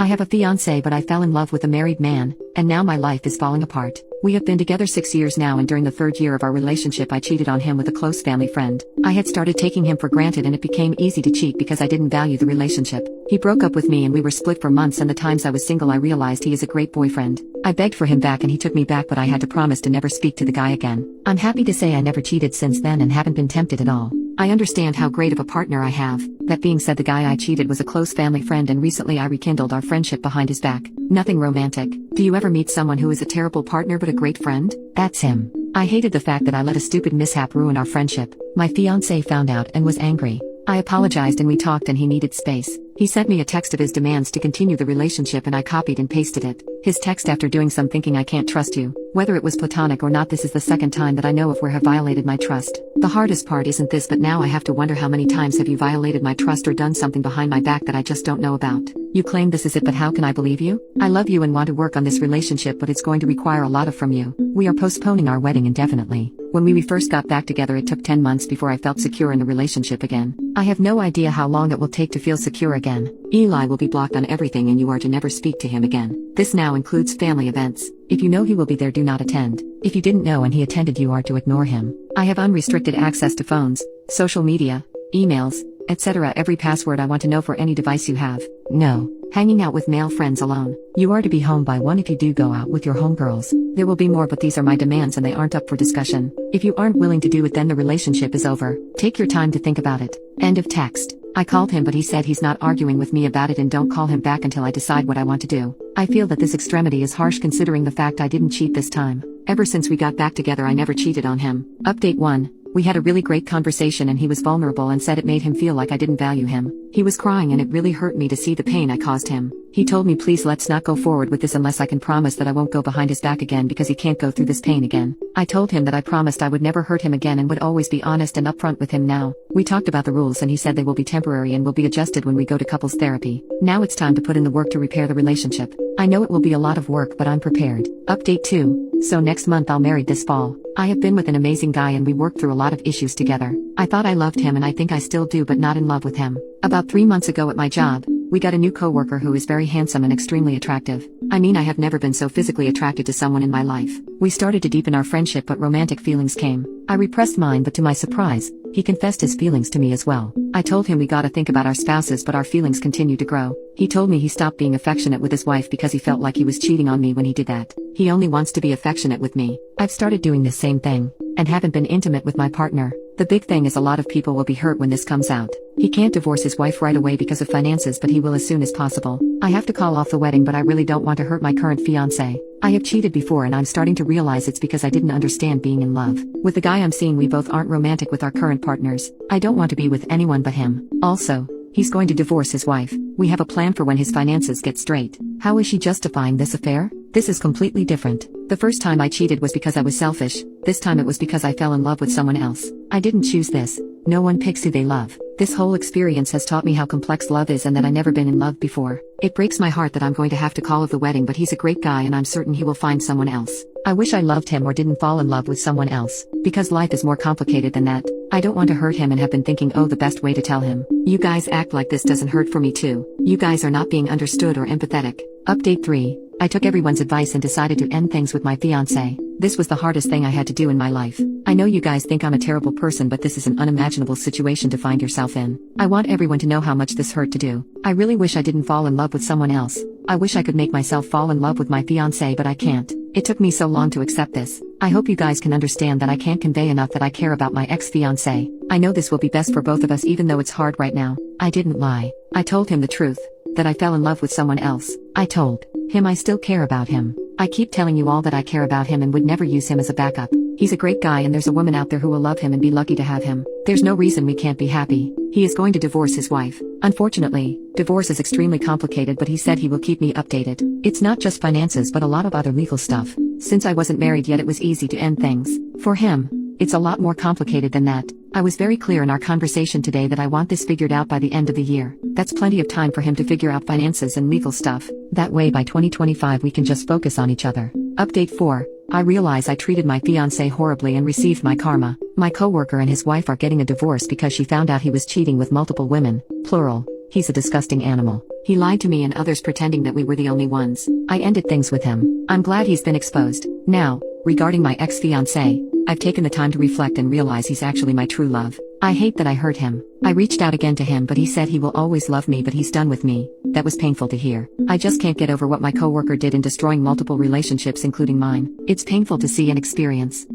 I have a fiancé, but I fell in love with a married man, and now my life is falling apart. We have been together 6 years now, and during the third year of our relationship I cheated on him with a close family friend. I had started taking him for granted, and it became easy to cheat because I didn't value the relationship. He broke up with me and we were split for months, and the times I was single I realized he is a great boyfriend. I begged for him back and he took me back, but I had to promise to never speak to the guy again. I'm happy to say I never cheated since then and haven't been tempted at all. I understand how great of a partner I have. That being said, the guy I cheated was a close family friend, and recently I rekindled our friendship behind his back. Nothing romantic. Do you ever meet someone who is a terrible partner but a great friend? That's him. I hated the fact that I let a stupid mishap ruin our friendship. My fiancé found out and was angry. I apologized and we talked, and he needed space. He sent me a text of his demands to continue the relationship, and I copied and pasted it. His text after doing some thinking: I can't trust you. Whether it was platonic or not, this is the second time that I know of where have violated my trust. The hardest part isn't this, but now I have to wonder how many times have you violated my trust or done something behind my back that I just don't know about. You claim this is it, but how can I believe you? I love you and want to work on this relationship, but it's going to require a lot of from you. We are postponing our wedding indefinitely. When we first got back together it took 10 months before I felt secure in the relationship again. I have no idea how long it will take to feel secure again. Eli will be blocked on everything, and you are to never speak to him again. This now includes family events. If you know he will be there, do not attend. If you didn't know and he attended, you are to ignore him. I have unrestricted access to phones, social media, emails, etc. Every password I want to know for any device you have. No. Hanging out with male friends alone. You are to be home by 1 if you do go out with your homegirls. There will be more, but these are my demands and they aren't up for discussion. If you aren't willing to do it, then the relationship is over. Take your time to think about it. End of text. I called him, but he said he's not arguing with me about it, and don't call him back until I decide what I want to do. I feel that this extremity is harsh considering the fact I didn't cheat this time. Ever since we got back together I never cheated on him. Update 1. We had a really great conversation and he was vulnerable and said it made him feel like I didn't value him. He was crying and it really hurt me to see the pain I caused him. He told me, please let's not go forward with this unless I can promise that I won't go behind his back again, because he can't go through this pain again. I told him that I promised I would never hurt him again and would always be honest and upfront with him now. We talked about the rules and he said they will be temporary and will be adjusted when we go to couples therapy. Now it's time to put in the work to repair the relationship. I know it will be a lot of work, but I'm prepared. Update 2. So next month I'll marry this fall. I have been with an amazing guy and we worked through a lot of issues together. I thought I loved him and I think I still do, but not in love with him. About 3 months ago at my job, we got a new coworker who is very handsome and extremely attractive. I mean, I have never been so physically attracted to someone in my life. We started to deepen our friendship, but romantic feelings came. I repressed mine, but to my surprise, he confessed his feelings to me as well. I told him we gotta think about our spouses, but our feelings continued to grow. He told me he stopped being affectionate with his wife because he felt like he was cheating on me when he did that. He only wants to be affectionate with me. I've started doing the same thing, and haven't been intimate with my partner. The big thing is a lot of people will be hurt when this comes out. He can't divorce his wife right away because of finances, but he will as soon as possible. I have to call off the wedding, but I really don't want to hurt my current fiancé. I have cheated before and I'm starting to realize it's because I didn't understand being in love. With the guy I'm seeing, we both aren't romantic with our current partners. I don't want to be with anyone but him. Also, he's going to divorce his wife. We have a plan for when his finances get straight. How is she justifying this affair? This is completely different. The first time I cheated was because I was selfish. This time it was because I fell in love with someone else. I didn't choose this. No one picks who they love. This whole experience has taught me how complex love is and that I've never been in love before. It breaks my heart that I'm going to have to call off the wedding, but he's a great guy and I'm certain he will find someone else. I wish I loved him or didn't fall in love with someone else, because life is more complicated than that. I don't want to hurt him and have been thinking, oh, the best way to tell him. You guys act like this doesn't hurt for me too. You guys are not being understood or empathetic. Update 3. I took everyone's advice and decided to end things with my fiancé. This was the hardest thing I had to do in my life. I know you guys think I'm a terrible person, but this is an unimaginable situation to find yourself in. I want everyone to know how much this hurt to do. I really wish I didn't fall in love with someone else. I wish I could make myself fall in love with my fiancé, but I can't. It took me so long to accept this. I hope you guys can understand that I can't convey enough that I care about my ex-fiancé. I know this will be best for both of us, even though it's hard right now. I didn't lie. I told him the truth, that I fell in love with someone else. I told him I still care about him. I keep telling you all that I care about him and would never use him as a backup. He's a great guy and there's a woman out there who will love him and be lucky to have him. There's no reason we can't be happy. He is going to divorce his wife. Unfortunately, divorce is extremely complicated, but he said he will keep me updated. It's not just finances but a lot of other legal stuff. Since I wasn't married yet, it was easy to end things. For him, it's a lot more complicated than that. I was very clear in our conversation today that I want this figured out by the end of the year. That's plenty of time for him to figure out finances and legal stuff. That way by 2025 we can just focus on each other. Update 4. I realize I treated my fiancé horribly and received my karma. My coworker and his wife are getting a divorce because she found out he was cheating with multiple women, plural. He's a disgusting animal. He lied to me and others pretending that we were the only ones. I ended things with him. I'm glad he's been exposed. Now, regarding my ex-fiancé, I've taken the time to reflect and realize he's actually my true love. I hate that I hurt him. I reached out again to him but he said he will always love me but he's done with me. That was painful to hear. I just can't get over what my coworker did in destroying multiple relationships including mine. It's painful to see and experience.